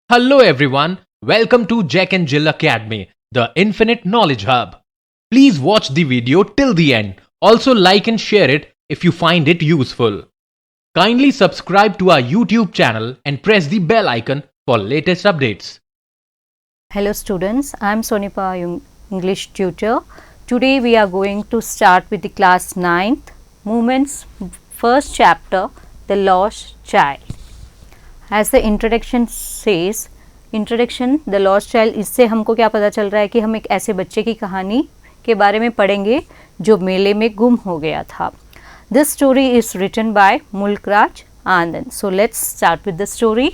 Hello everyone, welcome to Jack and Jill Academy, the Infinite Knowledge Hub. Please watch the video till the end. Also like and share it if you find it useful. Kindly subscribe to our YouTube channel and press the bell icon for latest updates. Hello students, I am Sonipa, English tutor. Today we are going to start with the class 9th, Movements, first chapter, The Lost Child. As the introduction says, introduction the lost child, इससे हमको क्या पता चल रहा है कि हम एक ऐसे बच्चे की कहानी के बारे में पढ़ेंगे जो मेले में गुम हो गया था. This story is written by Mulk Raj Anand. So let's start with the story.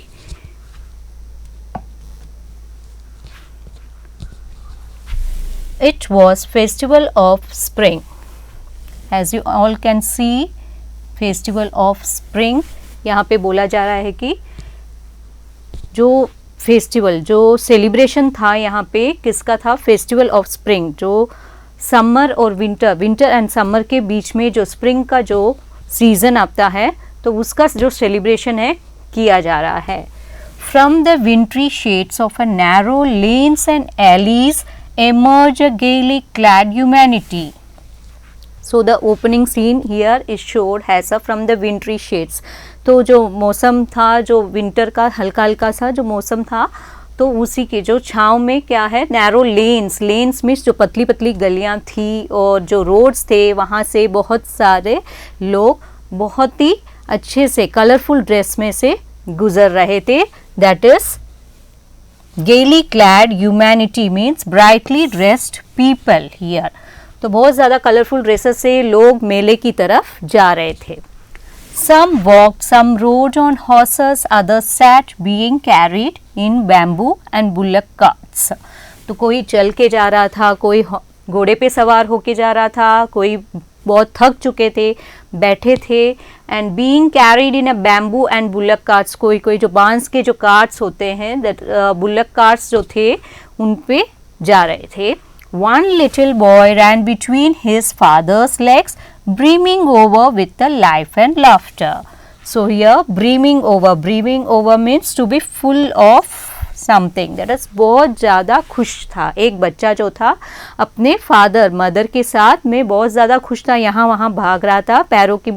It was festival of spring. As you all can see, festival of spring. यहाँ पे बोला जा रहा है कि जो फेस्टिवल, जो सेलिब्रेशन था यहाँ पे किसका था? Festival of spring. जो समर और विंटर एंड समर के बीच में जो स्प्रिंग का जो सीजन आता है तो उसका जो सेलिब्रेशन है किया जा रहा है. From the विंट्री shades of a narrow lens and allies emerge a gaily clad humanity. So the opening scene here is showed as a from the wintry shades. तो जो मौसम था, जो विंटर का हल्का हल्का सा जो मौसम था, तो उसी के जो छाँव में क्या है, नैरो लेन्स मीन्स जो पतली पतली गलियां थी और जो रोड्स थे वहाँ से बहुत सारे लोग बहुत ही अच्छे से कलरफुल ड्रेस में से गुजर रहे थे. That is gaily clad humanity means brightly dressed people here. तो बहुत ज़्यादा कलरफुल ड्रेसेस से लोग मेले की तरफ जा रहे थे. Some walked, some rode on horses, others sat being carried in bamboo and bullock carts. तो कोई चल के जा रहा था, कोई घोड़े पे सवार होके जा रहा था, कोई बहुत थक चुके थे, बैठे थे. And being carried in a bamboo and bullock carts, कोई जो बांस के जो कार्ट्स होते हैं, दैट बुलक कार्ट्स जो थे उन पे जा रहे थे. One little boy ran between his father's legs brimming over with the life and laughter. So here brimming over means to be full of something, that is बहुत ज़्यादा खुश था. एक बच्चा जो था अपने मदर के साथ में बहुत ज़्यादा खुश था, यहाँ वहाँ भाग रहा था, पैरों के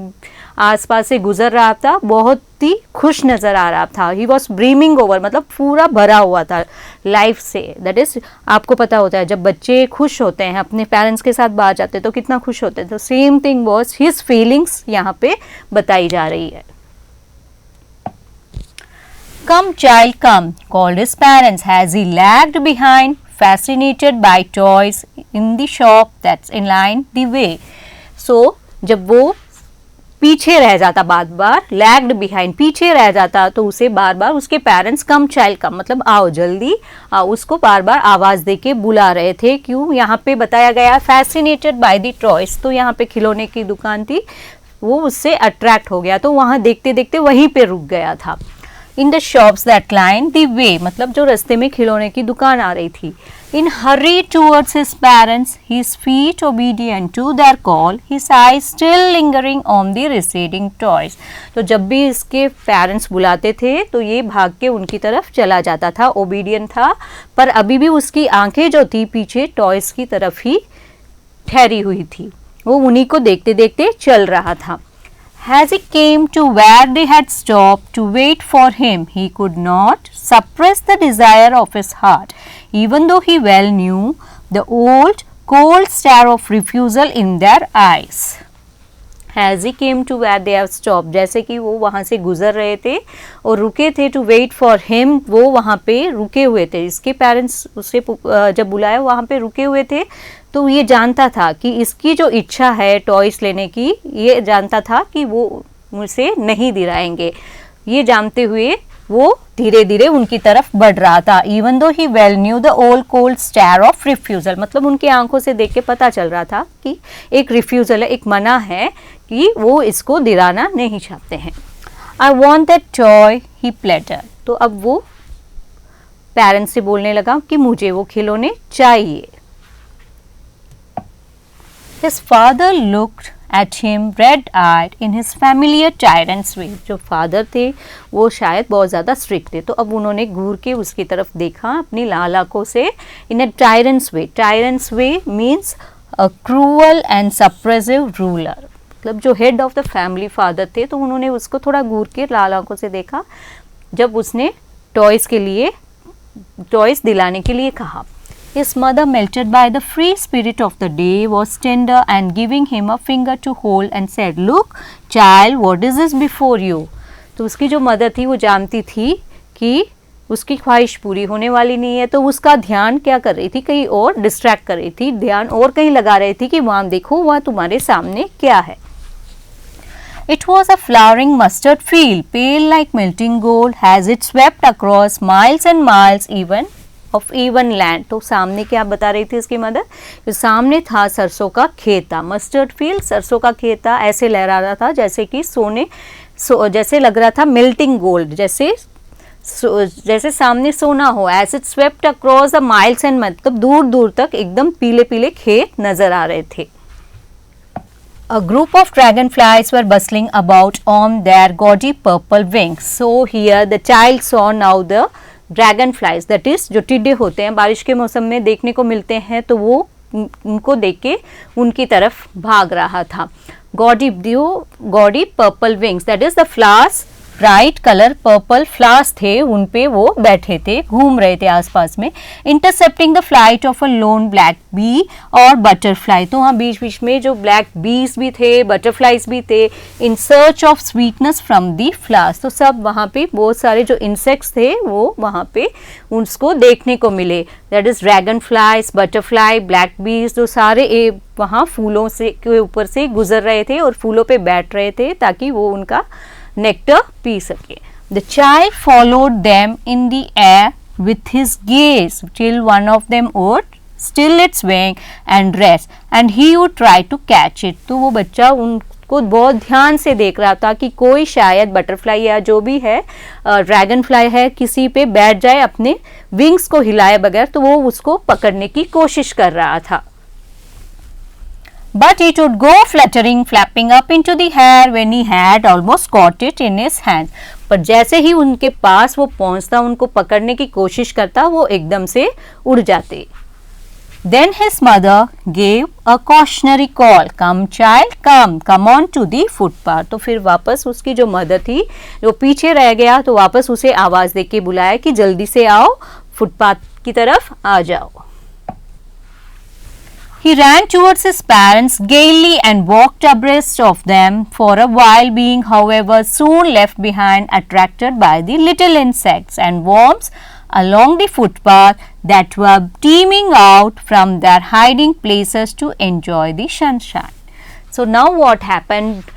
आसपास से गुजर रहा था, बहुत ही खुश नज़र आ रहा था. ही वॉज ब्रीमिंग ओवर मतलब पूरा भरा हुआ था लाइफ से. दैट इज आपको पता होता है जब बच्चे खुश होते हैं अपने पेरेंट्स के साथ बाहर जाते हैं तो कितना खुश होते हैं. तो same thing was his feelings यहाँ पे बताई जा रही है. Come child come, called his parents as he lagged behind, fascinated by toys in the shop that's in line the way. So जब वो पीछे रह जाता, बार लैग्ड बिहाइंड, पीछे रह जाता, तो उसे बार बार उसके पेरेंट्स कम चाइल्ड कम मतलब आओ जल्दी आओ, उसको बार बार आवाज़ दे के बुला रहे थे. क्यों? यहाँ पे बताया गया फैसिनेटेड बाय द टॉयज. तो यहाँ पे खिलौने की दुकान थी, वो उससे अट्रैक्ट हो गया, तो वहाँ देखते देखते वहीं पे रुक गया था. In the shops that line the way मतलब जो रास्ते में खिलौने की दुकान आ रही थी. In hurry towards his parents, his feet obedient to their call, his eyes still lingering on the receding toys. तो जब भी इसके पेरेंट्स बुलाते थे तो ये भाग के उनकी तरफ चला जाता था, ओबीडियंट था, पर अभी भी उसकी आंखें जो थी पीछे टॉयज की तरफ ही ठहरी हुई थी, वो उन्हीं को देखते देखते चल रहा था. As he came to where they had stopped to wait for him, he could not suppress the desire of his heart, even though he well knew the old cold stare of refusal in their eyes. As he came to where they have stopped, जैसे कि वो वहाँ से गुजर रहे थे और रुके थे, to wait for him, वो वहाँ पे रुके हुए थे. इसके पेरेंट्स उसे जब बुलाया वहाँ पे रुके हुए थे, तो ये जानता था कि इसकी जो इच्छा है टॉयज लेने की, ये जानता था कि वो मुझसे नहीं दिलाएंगे. ये जानते हुए वो धीरे धीरे उनकी तरफ बढ़ रहा था. Even though he well knew the old cold stare of refusal मतलब उनकी आंखों से देख के पता चल रहा था कि एक रिफ्यूजल है, एक मना है कि वो इसको दिलाना नहीं चाहते हैं. I want that toy he platter. तो अब वो पेरेंट्स से बोलने लगा कि मुझे वो खिलौने चाहिए. His father looked at him red-eyed in his familiar tyrant's way. जो फादर थे वो शायद बहुत ज़्यादा स्ट्रिक्ट थे, तो अब उन्होंने घूर के उसकी तरफ देखा अपनी लाल आंखों से. in a tyrant's way. tyrant's way means a cruel and suppressive ruler. मतलब जो head of the family father थे, तो उन्होंने उसको थोड़ा घूर के लाल आंखों से देखा जब उसने टॉयज दिलाने के लिए कहा. His mother, melted by the free spirit of the day, was tender and giving him a finger to hold and said, "Look, child, what is this before you?" तो उसकी जो मदर थी वो जानती थी कि उसकी ख्वाहिश पूरी होने वाली नहीं है, तो उसका ध्यान क्या कर रही थी, कहीं और डिस्ट्रैक्ट कर रही थी, ध्यान और कहीं लगा रही थी कि वहाँ देखो वहाँ तुम्हारे सामने क्या है. It was a flowering mustard field, pale like melting gold, as it swept across miles and miles even of even land. तो सामने क्या बता रही थी इसकी मदर, तो सामने था सरसों का खेत था. मस्टर्ड फील्ड, सरसों का खेत था, ऐसे लहरा रहा था जैसे कि जैसे लग रहा था मेल्टिंग गोल्ड, जैसे सामने सोना हो. As it swept across the miles and, मतलब दूर दूर तक एकदम पीले पीले खेत नजर आ रहे थे. A group of dragonflies were bustling about on their gaudy purple wings. So here the child saw now the dragonflies, that is जो टिड्डे होते हैं बारिश के मौसम में देखने को मिलते हैं, तो वो उनको देख के उनकी तरफ भाग रहा था. Gaudy purple wings, that is the flowers, bright colour purple flowers थे, उन पे वो बैठे थे, घूम रहे थे आसपास में. Intercepting the flight of a lone black bee और बटरफ्लाई, तो वहाँ बीच बीच में जो ब्लैक बीज भी थे, बटरफ्लाइज भी थे. In search of sweetness from the flowers, तो सब वहाँ पे बहुत सारे जो इंसेक्ट्स थे वो वहाँ पे उसको देखने को मिले. That is dragon flies, butterfly, black बीज, जो सारे वहाँ फूलों से के ऊपर से गुजर रहे थे और फूलों पे बैठ रहे थे ताकि वो उनका nectar पी सके. The child followed them in the air with his gaze till one of them would still its wing and rest, and he would try to catch it. तो वो बच्चा उनको बहुत ध्यान से देख रहा था कि कोई शायद बटरफ्लाई या जो भी है ड्रैगन फ्लाई है किसी पे बैठ जाए अपने विंग्स को हिलाए बगैर, तो वो उसको पकड़ने की कोशिश कर रहा था. But it would go fluttering, flapping up into the air when he had almost caught it in his hand. पर जैसे ही उनके पास वो पहुंचता, उनको पकड़ने की कोशिश करता, वो एकदम से उड़ जाते. Then his mother gave a cautionary call, "Come child, come on to the footpath." तो फिर वापस उसकी जो मदर थी, जो पीछे रह गया, तो वापस उसे आवाज दे के बुलाया कि जल्दी से आओ, फुटपाथ की तरफ आ जाओ. He ran towards his parents gaily and walked abreast of them for a while, being however soon left behind, attracted by the little insects and worms along the footpath that were teeming out from their hiding places to enjoy the sunshine. So now what happened?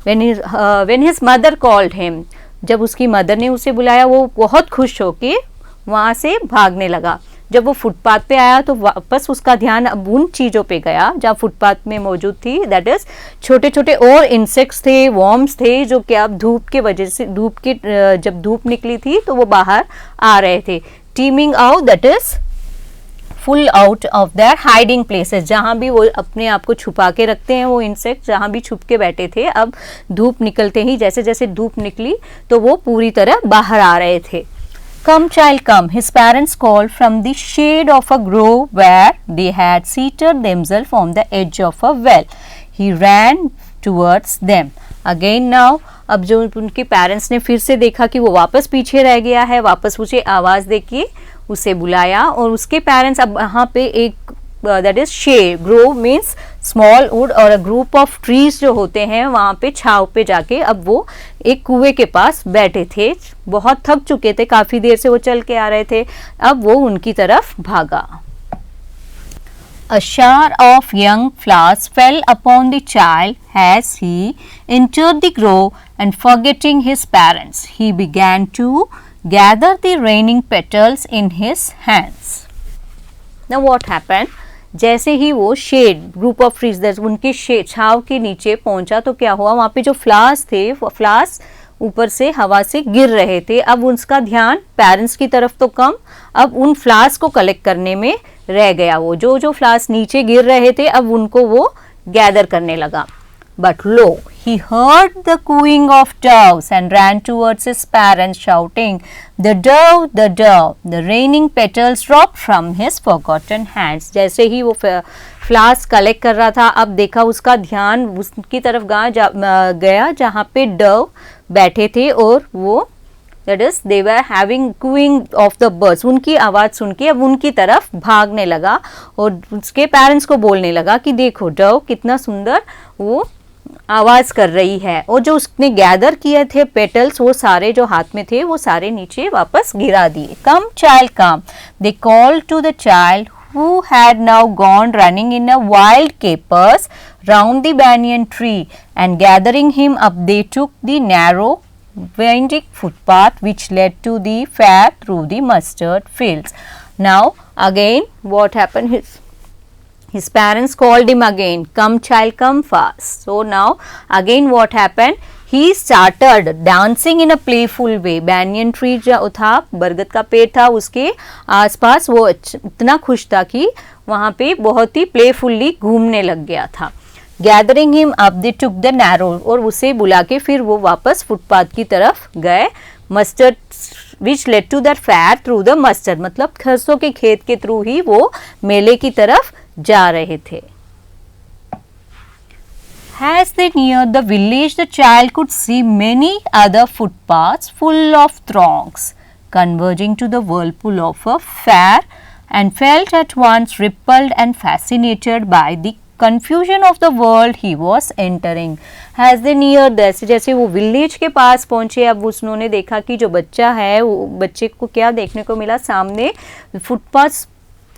When his mother called him, जब उसकी mother ने उसे बुलाया, वो बहुत खुश होके वहाँ से भागने लगा. जब वो फुटपाथ पे आया तो वापस उसका ध्यान अब उन चीज़ों पे गया जहाँ फुटपाथ में मौजूद थी. दैट इज छोटे छोटे और इंसेक्ट्स थे, वॉर्म्स थे, जो कि अब धूप के वजह से जब धूप निकली थी तो वो बाहर आ रहे थे. Teeming out, that is full out of their hiding places, जहाँ भी वो अपने आप को छुपा के रखते हैं वो इंसेक्ट, जहाँ भी छुप के बैठे थे, अब धूप निकलते ही जैसे जैसे धूप निकली तो वो पूरी तरह बाहर आ रहे थे. Come child, come, his parents called from the shade of a grove where they had seated themselves on the edge of a well. He ran towards them. Again now, अब जो उनके पेरेंट्स ने फिर से देखा कि वो वापस पीछे रह गया है, वापस उसे आवाज़ देके उसे बुलाया, और उसके पेरेंट्स अब यहाँ पे एक that is shade, grove means small wood और अ ग्रुप ऑफ ट्रीज जो होते हैं वहाँ पे छाव पे जाके अब वो एक कुएं के पास बैठे थे. बहुत थक चुके थे, काफ़ी देर से वो चल के आ रहे थे, अब वो उनकी तरफ भागा. A shower of young flowers fell upon the child as he entered the grove, and forgetting his parents, he began to gather the raining petals in his hands. Now what happened? जैसे ही वो shade, group of trees, उनके छाव के नीचे पहुंचा तो क्या हुआ, वहाँ पे जो फ्लावर्स थे, वो फ्लावर्स ऊपर से हवा से गिर रहे थे. अब उसका ध्यान पेरेंट्स की तरफ तो कम, अब उन फ्लावर्स को कलेक्ट करने में रह गया. वो जो फ्लावर्स नीचे गिर रहे थे अब उनको वो गैदर करने लगा. But lo, he heard the cooing of doves and ran towards his parents shouting, "The dove, the dove!" The raining petals dropped from his forgotten hands. जैसे ही वो फ्लास्क कलेक्ट कर रहा था, अब देखा उसका ध्यान उसकी तरफ गया जहाँ पे डव बैठे थे और वो that is they were having cooing of the birds. उनकी आवाज़ सुन के अब उनकी तरफ भागने लगा और उसके पेरेंट्स को बोलने लगा कि देखो डव कितना सुंदर वो आवाज़ कर रही है. और जो उसने गैदर किए थे पेटल्स वो सारे जो हाथ में थे वो सारे नीचे वापस गिरा दिए. Come child come, they called to the child who had now gone running in a wild capers round the banyan tree, and gathering him up they took the narrow winding footpath which led to the fair through the mustard fields. Now again what happened, his parents called him again, come child come fast. So now again what happened, he started dancing in a playful way. banyan tree जो था, बरगद का पेड़ था, उसके आसपास वो इतना खुश था कि वहाँ पे बहुत ही प्लेफुल्ली घूमने लग गया था. Gathering him up they took the narrow, और उसे बुला के फिर वो वापस फुटपाथ की तरफ गए. Mustard which led to that fair through the mustard, मतलब सरसों के खेत के थ्रू ही वो मेले की तरफ जा रहे थे. As they neared the village, the child could see many other footpaths full of throngs converging to the whirlpool of a fair, and felt at once repelled and fascinated by the confusion of the world he was entering. As they neared, जैसे वो village के पास पहुंचे, अब उन्होंने देखा कि जो बच्चा है वो बच्चे को क्या देखने को मिला, सामने फुटपाथ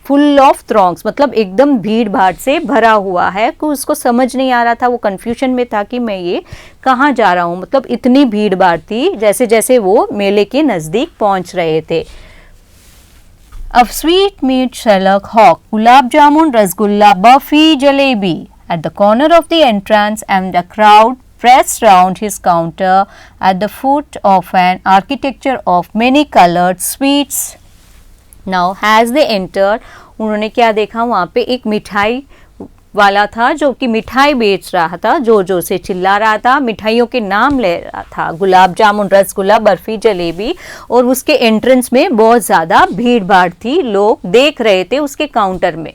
फुल ऑफ थ्रॉन्ग्स, मतलब एकदम भीड़ भाड़ से भरा हुआ है कि उसको समझ नहीं आ रहा था, वो कंफ्यूजन में था कि मैं ये कहाँ जा रहा हूँ, मतलब इतनी भीड़ भाड़ थी जैसे जैसे वो मेले के नज़दीक पहुँच रहे थे. A sweet meat shalak hawk, gulab jamun, rasgulla, burfi, jalebi at the corner of the entrance, and the crowd pressed round his counter at the foot of an architecture of many colored sweets. Now as they entered, उन्होंने क्या देखा, वहाँ पे एक मिठाई वाला था जो कि मिठाई बेच रहा था, जो से चिल्ला रहा था, मिठाइयों के नाम ले रहा था, गुलाब जामुन, रसगुल्ला, बर्फी, जलेबी. और उसके एंट्रेंस में बहुत ज़्यादा भीड़ भाड़ थी, लोग देख रहे थे उसके काउंटर में.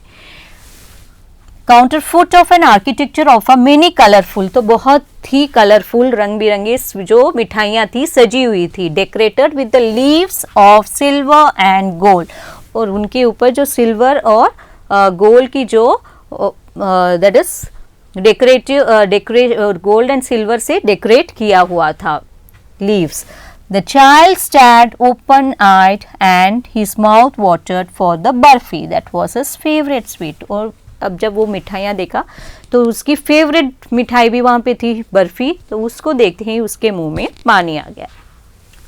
Counter foot of an architecture of a many colourful, तो बहुत ही कलरफुल रंग बिरंगे जो मिठाइयाँ थी सजी हुई थी. Decorated with the leaves of silver and gold, और उनके ऊपर जो सिल्वर और गोल्ड की जो that is decorate gold and silver से डेकोरेट किया हुआ था leaves. The child stared open-eyed and his mouth watered for the barfi. That was his favorite sweet. और अब जब वो मिठाइयाँ देखा तो उसकी फेवरेट मिठाई भी वहाँ पे थी, बर्फ़ी, तो उसको देखते ही उसके मुंह में पानी आ गया.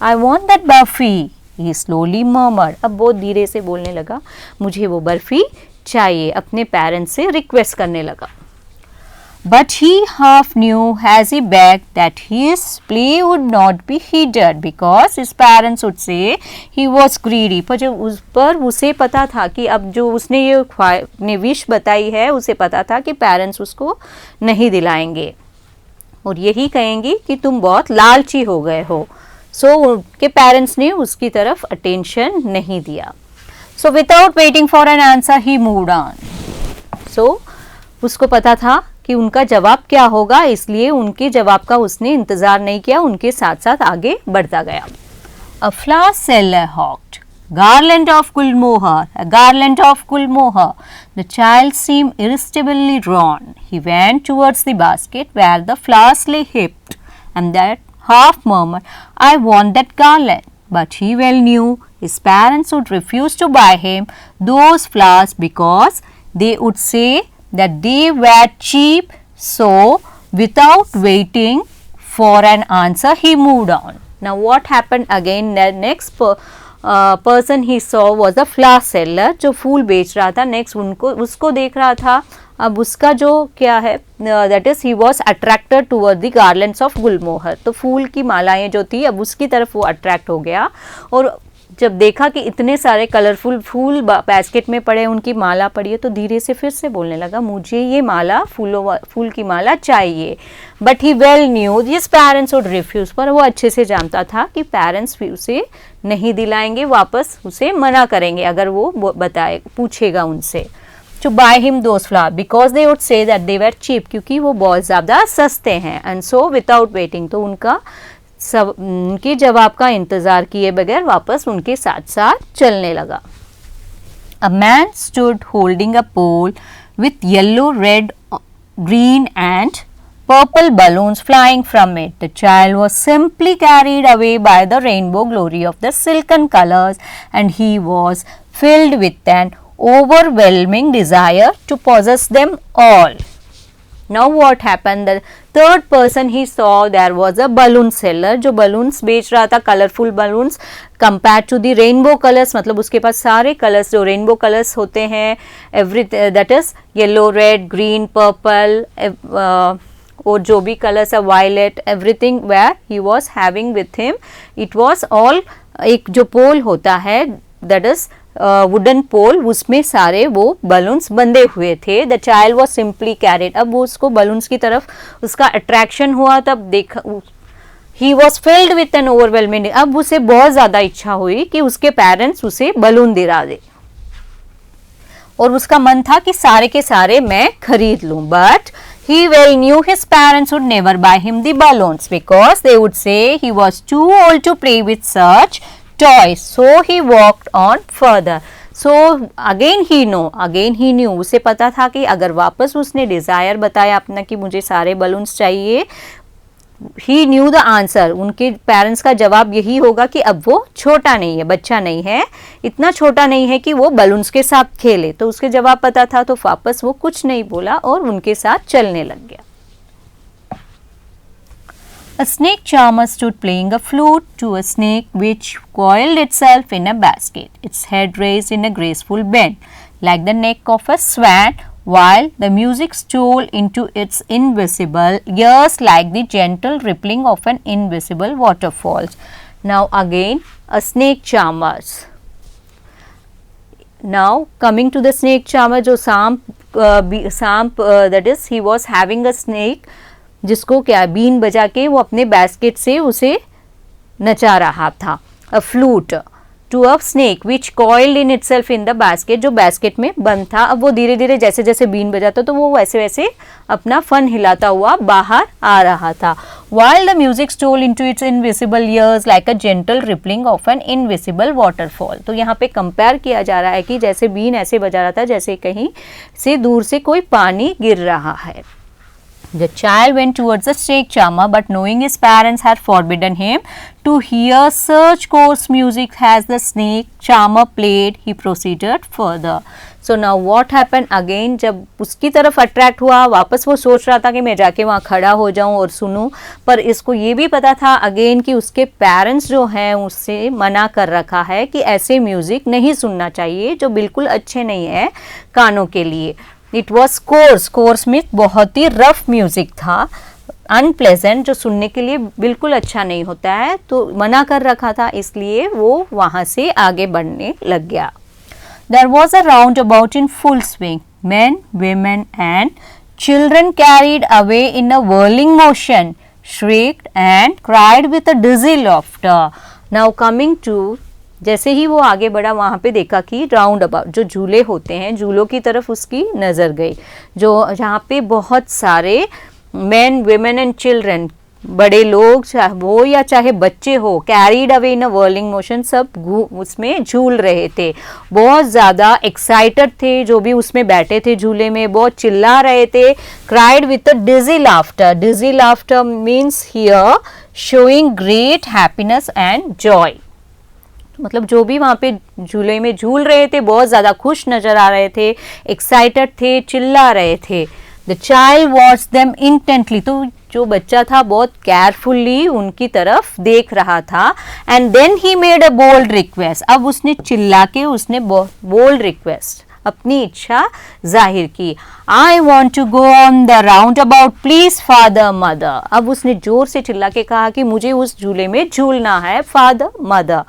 I want that barfi, he slowly murmured. अब बहुत धीरे से बोलने लगा, मुझे वो बर्फ़ी चाहिए, अपने पेरेंट्स से रिक्वेस्ट करने लगा. But he half knew as he begged that his plea would not be heeded because his parents would say he was greedy. पर उसे पता था कि अब जो उसने ये विश बताई है, उसे पता था कि पेरेंट्स उसको नहीं दिलाएंगे और यही कहेंगे कि तुम बहुत लालची हो गए हो. सो उनके पेरेंट्स ने उसकी तरफ अटेंशन नहीं दिया. So without waiting for an answer he moved on. So उसको पता था कि उनका जवाब क्या होगा, इसलिए उनके जवाब का उसने इंतजार नहीं किया, उनके साथ साथ आगे बढ़ता गया. A flower seller hawked, "Garland of Gulmohar, a garland of Gulmohar." The child seemed irresistibly drawn. He went towards the basket where the flowers lay heaped, and that half murmured, "I want that garland." But he well knew his parents would refuse to buy him those flowers because they would say that they were cheap. So without waiting for an answer he moved on. Now what happened again, the next person he saw was a flower seller जो फूल बेच रहा था. Next उसको देख रहा था. अब उसका जो क्या है, that is he was attracted toward the garlands of gulmohar, तो फूल की मालाएं जो थी अब उसकी तरफ वो अट्रैक्ट हो गया और जब देखा कि इतने सारे कलरफुल फूल बास्केट में पड़े, उनकी माला पड़ी है, तो धीरे से फिर से बोलने लगा, मुझे ये माला फूल की माला चाहिए. But he well knew his parents would refuse, पर वो अच्छे से जानता था कि पेरेंट्स भी उसे नहीं दिलाएंगे, वापस उसे मना करेंगे अगर वो बताए पूछेगा उनसे. to buy him those flowers because they would say that they were cheap, क्योंकि वो बहुत ज़्यादा सस्ते हैं. and so without waiting, तो उनके जवाब का इंतज़ार किए बगैर वापस उनके साथ साथ चलने लगा. A man stood holding a pole with yellow, red, green and purple balloons flying from it. The child was simply carried away by the rainbow glory of the silken colors, and he was filled with an overwhelming desire to possess them all. Now what happened? The third person he saw, there was a balloon seller जो balloons बेच रहा था, colorful balloons compared to the rainbow colors, मतलब उसके पास सारे colors जो rainbow colors होते हैं, every that is yellow, red, green, purple, और जो भी colors है violet, everything where he was having with him, it was all एक जो पोल होता है that is वुडन पोल, उसमें सारे वो बलून्स बंधे हुए थे. The child was simply carried, अब वो उसको बलून्स की तरफ उसका अट्रैक्शन हुआ, तब देखा he was filled with an overwhelming, अब उसे बहुत ज़्यादा इच्छा हुई कि उसके पेरेंट्स उसे बलून दिला दे, और उसका मन था कि सारे के सारे मैं खरीद लूँ. But he well knew his parents would never buy him the balloons because they would say he was too old to play with such toys. So he walked on further. So again he knew, उसे पता था कि अगर वापस उसने desire बताया अपना कि मुझे सारे बलून्स चाहिए, he knew the answer, उनके पेरेंट्स का जवाब यही होगा कि अब वो छोटा नहीं है, बच्चा नहीं है, इतना छोटा नहीं है कि वो बलून्स के साथ खेले. तो उसके जवाब पता था, तो वापस वो कुछ नहीं बोला और उनके साथ चलने लग गया. A snake charmer stood playing a flute to a snake which coiled itself in a basket, its head raised in a graceful bend, like the neck of a swan, while the music stole into its invisible ears like the gentle rippling of an invisible waterfall. Now again a snake charmer. Now coming to the snake charmer, जो सांप that is he was having a snake, जिसको क्या been बजा के वो अपने basket से उसे नचा रहा था. A flute to a snake which coiled in itself in the basket, जो बास्केट में बंद था. अब वो धीरे धीरे जैसे जैसे बीन बजाता तो वो वैसे वैसे अपना फन हिलाता हुआ बाहर आ रहा था. while the music stole into its invisible ears like a gentle rippling of an invisible waterfall. तो यहाँ पे कंपेयर किया जा रहा है कि जैसे बीन ऐसे बजा रहा था जैसे कहीं से दूर से कोई पानी गिर रहा है. The child went towards the snake charmer, but knowing his parents had forbidden him to hear such coarse music as the snake charmer played, he proceeded further. So now what happened again? जब उसकी तरफ attract हुआ, वापस वो सोच रहा था कि मैं जाके वहाँ खड़ा हो जाऊँ और सुनूँ, पर इसको ये भी पता था अगेन कि उसके पेरेंट्स जो हैं उससे मना कर रखा है कि ऐसे म्यूज़िक नहीं सुनना चाहिए जो बिल्कुल अच्छे नहीं है कानों के लिए. इट वॉज कोर्स में बहुत ही रफ म्यूजिक था, अनप्लेजेंट, जो सुनने के लिए बिल्कुल अच्छा नहीं होता है, तो मना कर रखा था, इसलिए वो वहाँ से आगे बढ़ने लग गया. There was a roundabout in full swing, men, women and children carried away in a whirling motion, shrieked and cried with a dizzy laughter. Now coming to, जैसे ही वो आगे बढ़ा वहाँ पे देखा कि राउंड अबाउट जो झूले होते हैं, झूलों की तरफ उसकी नज़र गई, जो जहाँ पे बहुत सारे men, women and children, बड़े लोग चाहे वो या चाहे बच्चे हो, carried away in a whirling motion, सब उसमें झूल रहे थे, बहुत ज़्यादा एक्साइटेड थे, जो भी उसमें बैठे थे झूले में बहुत चिल्ला रहे थे. Cried with a dizzy laughter, dizzy laughter means here showing great happiness and joy, मतलब जो भी वहाँ पे झूले में झूल रहे थे बहुत ज़्यादा खुश नज़र आ रहे थे, एक्साइटेड थे, चिल्ला रहे थे. The child watch them intently, तो जो बच्चा था बहुत केयरफुल्ली उनकी तरफ देख रहा था. And then he made a bold request, अब उसने चिल्ला के उसने बोल्ड रिक्वेस्ट, अपनी इच्छा जाहिर की. I want to go on the round about please father mother, अब उसने जोर से चिल्ला के कहा कि मुझे उस झूले में झूलना है father mother.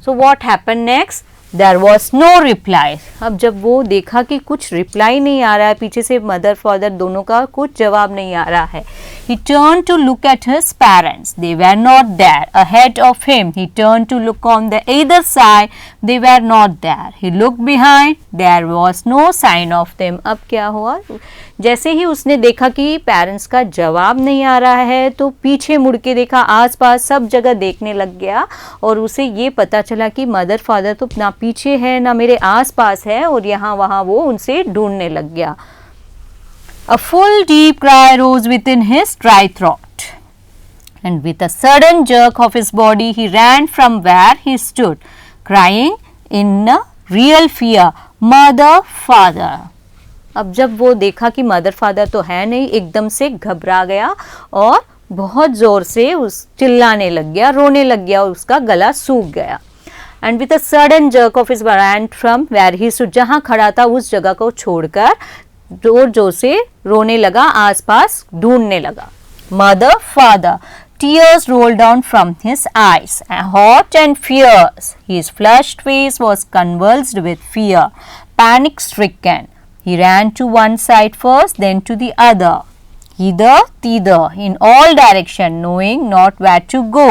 So what happened next? There was no reply. अब जब वो देखा कि कुछ रिप्लाई नहीं आ रहा है, पीछे से मदर फादर दोनों का कुछ जवाब नहीं आ रहा है. He turned to look at his parents. They were not there. Ahead of him, he turned to look on the either side. They were not there. He looked behind. There was no sign of them. अब क्या हुआ? जैसे ही उसने देखा कि parents का जवाब नहीं आ रहा है, तो पीछे मुड़ के देखा, आसपास सब जगह देखने लग गया और उसे ये पता चला कि मदर फादर तो ना पीछे है ना मेरे आसपास है, और यहाँ वहाँ वो उनसे ढूंढने लग गया. A full deep cry rose within his dry throat, and with a sudden jerk of his body he ran from where he stood, crying in a real fear, "Mother, father!" अब जब वो देखा कि मदर फादर तो है नहीं, एकदम से घबरा गया और बहुत जोर से उस चिल्लाने लग गया, रोने लग गया, उसका गला सूख गया. And with a sudden jerk of his ran from where he stood, जहाँ खड़ा था उस जगह को छोड़कर जोर जोर से रोने लगा, आसपास ढूंढने लगा. Mother father. Tears rolled down from his eyes, hot and fierce. His flushed face was convulsed with fear. Panic stricken, he ran to one side first, then to the other, hither, thither, in all directions, knowing not where to go.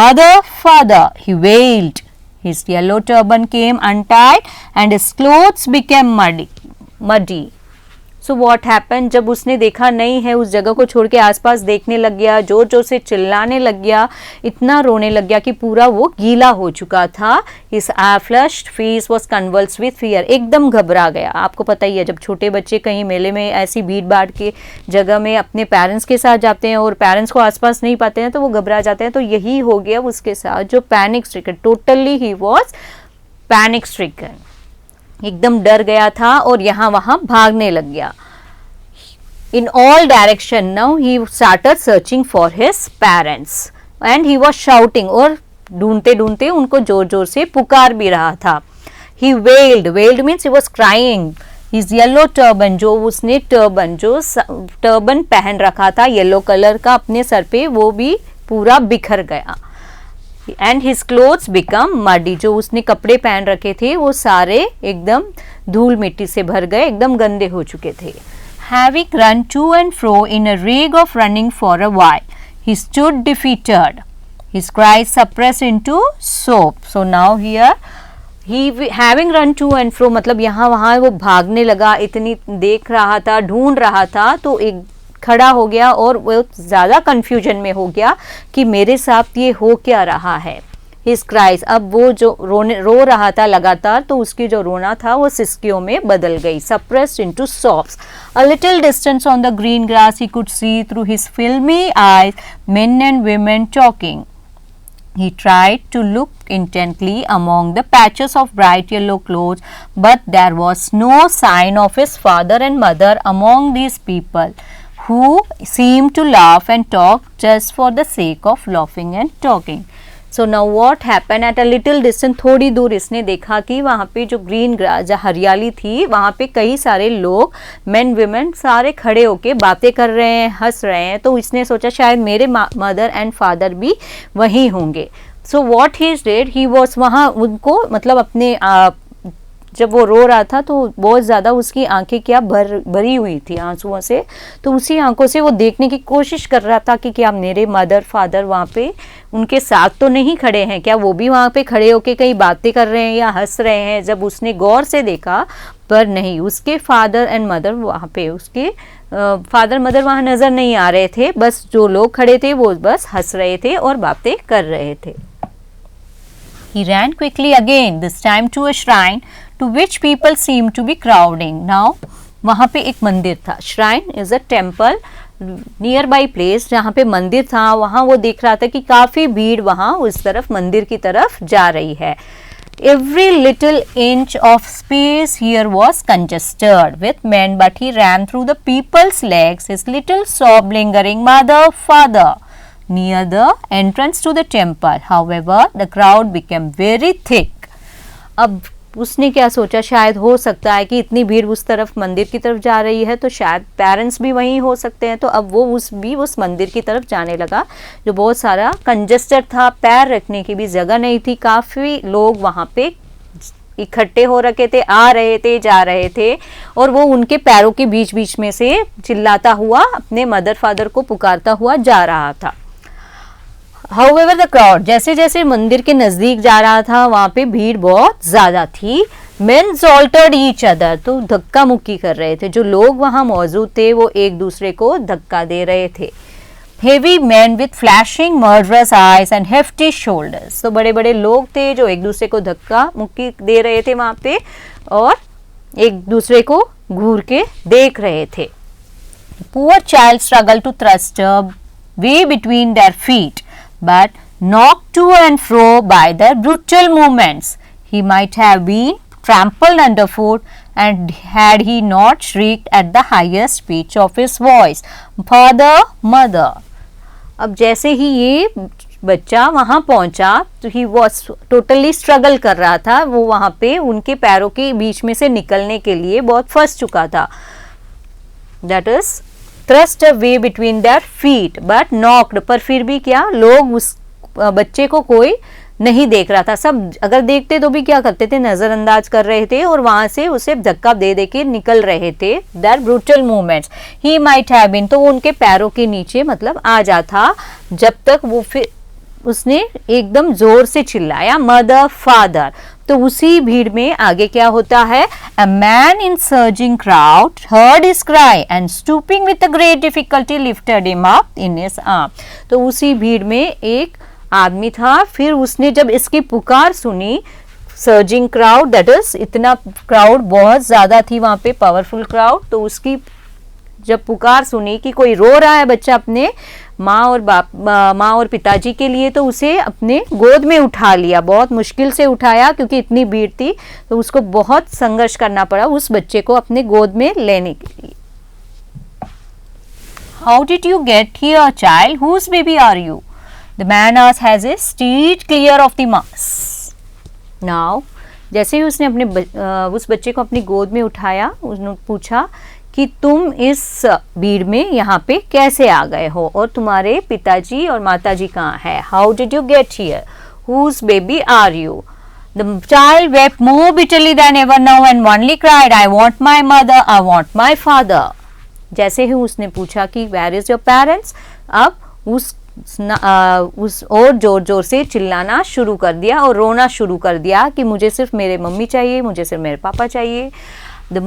Mother, father, he wailed. His yellow turban came untied and his clothes became muddy. So what happened? जब उसने देखा नहीं है, उस जगह को छोड़ के आसपास देखने लग गया, जोर जोर से चिल्लाने लग गया, इतना रोने लग गया कि पूरा वो गीला हो चुका था. His flushed face was convulsed with fear. एकदम घबरा गया. आपको पता ही है, जब छोटे बच्चे कहीं मेले में ऐसी भीड़ भाड़ के जगह में अपने पेरेंट्स के साथ जाते हैं और पेरेंट्स को आसपास नहीं पाते हैं तो वो घबरा जाते हैं. तो यही हो गया उसके साथ, जो panic stricken, totally he was panic stricken, एकदम डर गया था और यहाँ वहाँ भागने लग गया. In all direction now he started searching for his parents and he was shouting, और ढूंढते ढूंढते उनको जोर जोर से पुकार भी रहा था. He wailed means he was crying. His yellow turban, जो उसने टर्बन पहन रखा था येलो कलर का अपने सर पे, वो भी पूरा बिखर गया. And his clothes become muddy, जो उसने कपड़े पहन रखे थे वो सारे एकदम धूल मिट्टी से भर गए, एकदम गंदे हो चुके थे. Having run to and fro in a rage of running for a while, he stood defeated, his cries suppressed into sob. So now here he having run to and fro, मतलब यहाँ वहाँ वो भागने लगा, इतनी देख रहा था, ढूंढ रहा था, तो एक खड़ा हो गया और वो ज़्यादा कन्फ्यूजन में हो गया कि मेरे साथ ये हो क्या रहा है. His cries, अब वो जो रो रहा था लगातार, तो उसकी जो रोना था वो सिसकियों में बदल गई, suppressed into sobs. A little distance on the green grass he could see through his filmy eyes men and women talking. He tried to look intently among the patches of bright yellow clothes, but there was no sign of his father and mother among these people, who seemed to laugh and talk just for the sake of laughing and talking. So now what happened? At a little distance, थोड़ी दूर इसने देखा कि वहाँ पे जो green grass, जहाँ हरियाली थी, वहाँ पे कई सारे लोग, मेन विमेन, सारे खड़े होके बातें कर रहे हैं, हंस रहे हैं. तो इसने सोचा शायद मेरे मदर एंड फादर भी वहीं होंगे. So what he did, he was वहाँ उनको, मतलब अपने जब वो रो रहा था तो बहुत ज़्यादा उसकी आंखें क्या भरी हुई थी आंसुओं से, तो उसी आंखों से वो देखने की कोशिश कर रहा था कि क्या मेरे मदर फादर वहाँ पे उनके साथ तो नहीं खड़े हैं, क्या वो भी वहाँ पे खड़े होके कई बातें कर रहे हैं या हंस रहे हैं. जब उसने गौर से देखा, पर नहीं, उसके फादर एंड मदर वहाँ पे, उसके फादर मदर वहाँ नज़र नहीं आ रहे थे. बस जो लोग खड़े थे वो बस हंस रहे थे और बातें कर रहे थे. He ran quickly again, this time to a shrine to which people seemed to be crowding. Now, वहाँ पे एक मंदिर था. Shrine is a temple, nearby place, जहाँ पे मंदिर था, वहाँ वो देख रहा था कि काफ़ी भीड़ वहाँ उस तरफ मंदिर की तरफ जा रही है. Every little inch of space here was congested with men, but he ran through the people's legs, his little sob lingering, "Mother, father," near the entrance to the temple. However, the crowd became very thick. अब उसने क्या सोचा, शायद हो सकता है कि इतनी भीड़ उस तरफ मंदिर की तरफ जा रही है तो शायद पेरेंट्स भी वहीं हो सकते हैं। तो अब वो उस मंदिर की तरफ जाने लगा, जो बहुत सारा कंजस्टेड था, पैर रखने की भी जगह नहीं थी, काफ़ी लोग वहाँ पे इकट्ठे हो रखे थे, आ रहे थे, जा रहे थे, और वो उनके पैरों के बीच बीच में से चिल्लाता हुआ अपने मदर फादर को पुकारता हुआ जा रहा था। However, the crowd, जैसे जैसे मंदिर के नज़दीक जा रहा था वहाँ पे भीड़ बहुत ज़्यादा थी। Men assaulted each other, तो धक्का मुक्की कर रहे थे, जो लोग वहाँ मौजूद थे वो एक दूसरे को धक्का दे रहे थे। Heavy men with flashing murderous eyes and hefty shoulders, तो बड़े बड़े लोग थे जो एक दूसरे को धक्का मुक्की दे रहे थे वहाँ पे और एक दूसरे को घूर के देख रहे थे। Poor child struggled to thrust her way between their feet, but knocked to and fro by their brutal movements. He might have been trampled underfoot, and had he not shrieked at the highest pitch of his voice, "Father, mother!" अब जैसे ही ये बच्चा वहाँ पहुँचा तो he was totally struggle कर रहा था, वो वहाँ पे उनके पैरों के बीच में से निकलने के लिए बहुत फंस चुका था। That is thrust away between their feet but knocked, पर फिर भी क्या, लोग उस बच्चे को कोई नहीं देख रहा था, सब अगर देखते तो भी क्या करते थे, नज़रअंदाज कर रहे थे और वहाँ से उसे धक्का दे दे के निकल रहे थे। Their brutal movements, he might have been, तो वो उनके पैरों के नीचे मतलब आ जा था, जब तक वो फिर उसने एकदम जोर से चिल्लाया मदर फादर। तो उसी भीड़ में आगे क्या होता है, A man in surging crowd heard his cry and stooping with a great difficulty lifted him up in his arm। तो उसी भीड़ में एक आदमी था, फिर उसने जब इसकी पुकार सुनी, सर्जिंग क्राउड दैट इज इतना क्राउड बहुत ज़्यादा थी वहाँ पे, पावरफुल क्राउड, तो उसकी जब पुकार सुनी कि कोई रो रहा है बच्चा अपने माँ और पिताजी के लिए, तो उसे अपने गोद में उठा लिया, बहुत मुश्किल से उठाया क्योंकि इतनी भीड़ थी, तो उसको बहुत संघर्ष करना पड़ा उस बच्चे को अपने गोद में लेने के लिए। How did you get here, child? Whose baby are you? The man asked as he steered clear of the mass. Now, जैसे ही उसने उस बच्चे को अपनी गोद में उठाया, उसने पूछा कि तुम इस भीड़ में यहाँ पे कैसे आ गए हो और तुम्हारे पिताजी और माताजी कहाँ है? How did you get here? Whose baby are you? The child wept more bitterly than ever now and only cried, I want my mother, I want my father. जैसे ही उसने पूछा कि where is your parents, अब उस और जोर जोर से चिल्लाना शुरू कर दिया और रोना शुरू कर दिया कि मुझे सिर्फ मेरे मम्मी चाहिए, मुझे सिर्फ मेरे पापा चाहिए। The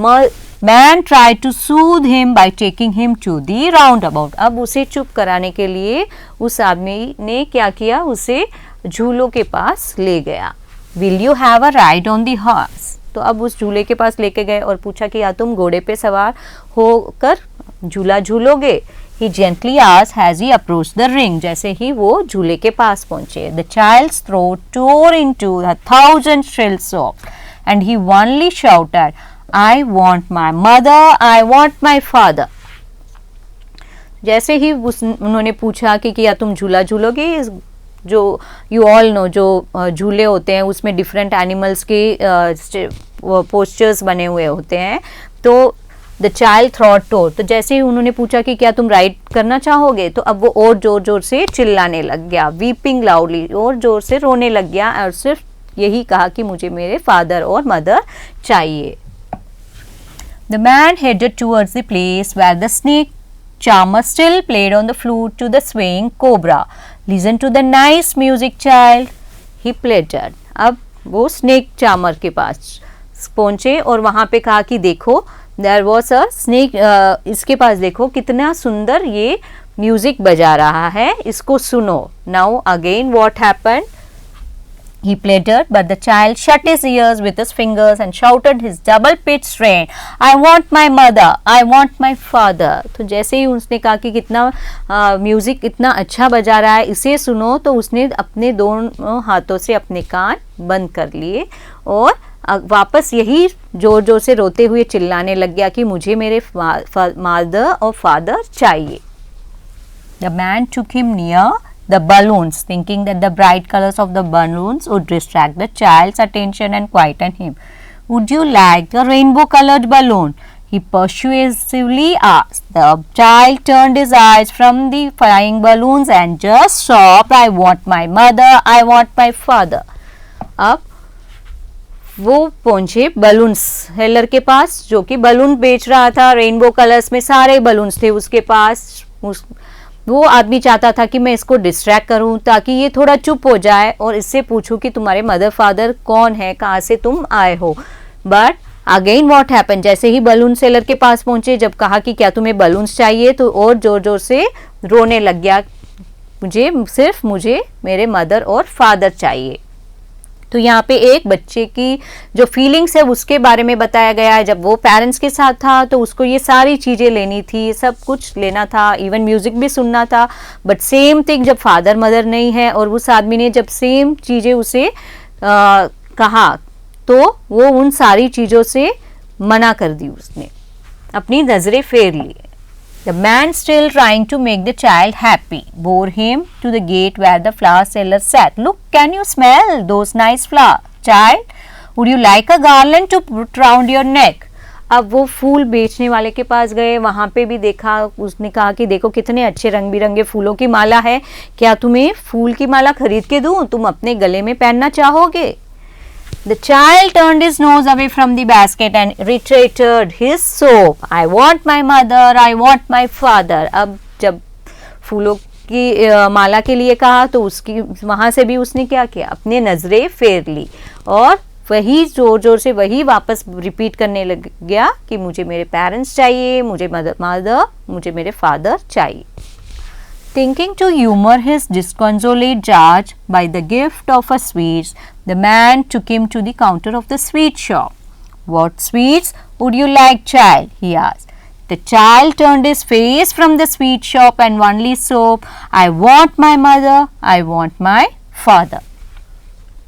man tried to soothe him by taking him to the roundabout. अब उसे चुप कराने के लिए उस आदमी ने क्या किया, उसे झूलों के पास ले गया। Will you have a ride on the horse? तो अब उस झूले के पास लेके गए और पूछा कि या तुम घोड़े पे सवार होकर झूला झूलोगे? He gently asked as he approached the ring. जैसे ही वो झूले के पास पहुंचे, the child's throat tore into 1,000 shrill sobs, and he only shouted, I want my mother, I want my father. जैसे ही उन्होंने पूछा कि क्या तुम झूला झूलोगे, जो यू ऑल नो जो झूले होते हैं उसमें डिफरेंट एनिमल्स के पोस्चर्स बने हुए होते हैं, तो द चाइल्ड थ्रॉट टोर, तो जैसे ही उन्होंने पूछा कि क्या तुम राइड करना चाहोगे, तो अब वो और जोर जोर से चिल्लाने लग गया, वीपिंग लाउडली, और जोर से रोने लग गया और सिर्फ यही कहा कि मुझे मेरे फादर और मदर चाहिए। The man headed towards the place where the snake charmer still played on the flute to the swaying cobra. Listen to the nice music, child, he pleaded. अब वो स्नेक चार्मर के पास पहुंचे और वहाँ पे कहा कि देखो, there was a snake, इसके पास देखो कितना सुंदर ये म्यूजिक बजा रहा है, इसको सुनो। Now again what happened? He pleaded, but the child shut his ears with his fingers and shouted his double-pitched strain, I want my mother, I want my father. तो जैसे ही उसने कहा कि कितना म्यूज़िक इतना अच्छा बजा रहा है, इसे सुनो, तो उसने अपने दोनों हाथों से अपने कान बंद कर लिए और वापस यही जोर जोर से रोते हुए चिल्लाने लग गया कि मुझे मेरे मदर और फादर चाहिए। The man took him near the balloons, thinking that the bright colors of the balloons would distract the child's attention and quieten him. Would you like a rainbow colored balloon? He persuasively asked. The child turned his eyes from the flying balloons and just sobbed, I want my mother, I want my father. अब वो पहुंचे balloon seller के पास जो कि balloon बेच रहा था, rainbow colours में सारे बलून्स थे उसके पास। वो आदमी चाहता था कि मैं इसको डिस्ट्रैक्ट करूं ताकि ये थोड़ा चुप हो जाए और इससे पूछूं कि तुम्हारे मदर फादर कौन है, कहाँ से तुम आए हो। बट अगेन व्हाट हैपन, जैसे ही बलून सेलर के पास पहुंचे, जब कहा कि क्या तुम्हें बलून्स चाहिए, तो और जोर जोर से रोने लग गया, मुझे मेरे मदर और फादर चाहिए। तो यहाँ पे एक बच्चे की जो फीलिंग्स है उसके बारे में बताया गया है। जब वो पेरेंट्स के साथ था तो उसको ये सारी चीज़ें लेनी थी, सब कुछ लेना था, इवन म्यूज़िक भी सुनना था। बट सेम थिंग जब फादर मदर नहीं है और उस आदमी ने जब सेम चीज़ें उसे कहा तो वो उन सारी चीज़ों से मना कर दी, उसने अपनी नज़रें फेर ली। The man, still trying to make the child happy, bore him to the gate where the flower seller sat. Look, can you smell those nice flowers, child? Would you like a garland to put round your neck? अब वो फूल बेचने वाले के पास गए, वहाँ पे भी देखा, उसने कहा कि देखो कितने अच्छे रंग बिरंगे फूलों की माला है, क्या तुम्हें फूल की माला खरीद के दूँ, तुम अपने गले में पहनना चाहोगे? The child turned his nose away from the basket and reiterated his sob. I want my mother, I want my father. अब जब फूलों की माला के लिए कहा तो उसकी वहाँ से भी उसने क्या किया, अपने नज़रें फेर ली और वही जोर जोर से वही वापस रिपीट करने लग गया कि मुझे मेरे पेरेंट्स चाहिए, मुझे मदर, मुझे मेरे फादर चाहिए। Thinking to humor his disconsolate judge by the gift of a sweets, the man took him to the counter of the sweet shop. What sweets would you like, child? He asked. The child turned his face from the sweet shop and only sobbed, I want my mother, I want my father.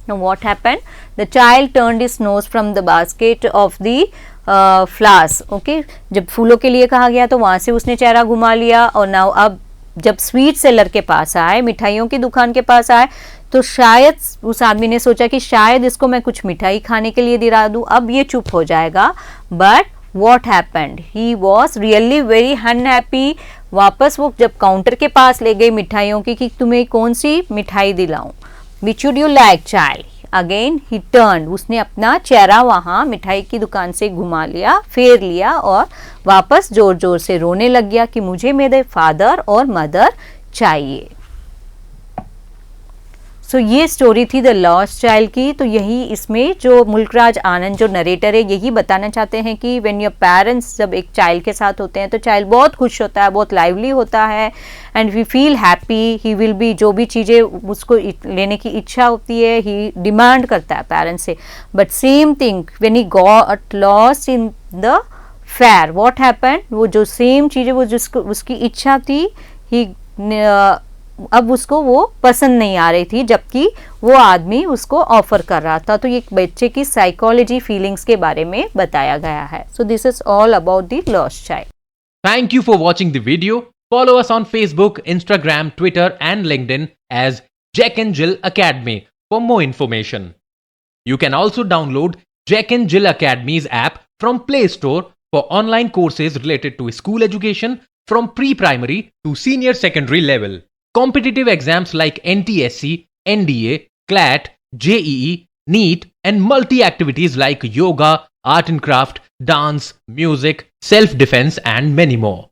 Now what happened? The child turned his nose from the basket of the flowers. Okay, जब फूलों के लिए कहा गया तो वहाँ से उसने चेहरा घुमा लिया और now अब जब स्वीट सेलर के पास आए, मिठाइयों की दुकान के पास आए, तो शायद उस आदमी ने सोचा कि शायद इसको मैं कुछ मिठाई खाने के लिए दिला दूं, अब ये चुप हो जाएगा। But what happened, he was really very unhappy. वापस वो जब काउंटर के पास ले गई मिठाइयों की कि तुम्हें कौन सी मिठाई दिलाऊं, which would you like child. Again he turn, उसने अपना चेहरा वहाँ मिठाई की दुकान से घुमा लिया, फेर लिया और वापस जोर जोर से रोने लग गया कि मुझे मेरे फादर और मदर चाहिए। सो ये स्टोरी थी द लॉस्ट चाइल्ड की। तो यही इसमें जो मुल्कराज आनंद जो नरेटर है यही बताना चाहते हैं कि व्हेन योर पेरेंट्स जब एक चाइल्ड के साथ होते हैं तो चाइल्ड बहुत खुश होता है, बहुत लाइवली होता है and we feel happy. He will be, जो भी चीज़ें उसको लेने की इच्छा होती है ही डिमांड करता है पेरेंट्स से। But same thing when he got lost in the fair, what happened, वो जो सेम चीज़ें वो जिसको उसकी इच्छा थी ही अब उसको वो पसंद नहीं आ रही थी जबकि वो आदमी उसको ऑफर कर रहा था। तो ये बच्चे की साइकोलॉजी फीलिंग्स के बारे में बताया गया है। So this is all about the lost child. Thank you for watching the video. Follow us on Facebook, Instagram, Twitter and LinkedIn as Jack and Jill Academy for more information. You can also download Jack and Jill Academy's app from Play Store for online courses related to school education from pre-primary to senior secondary level. Competitive exams like NTSC, NDA, CLAT, JEE, NEET and multi-activities like yoga, art and craft, dance, music, self-defense and many more.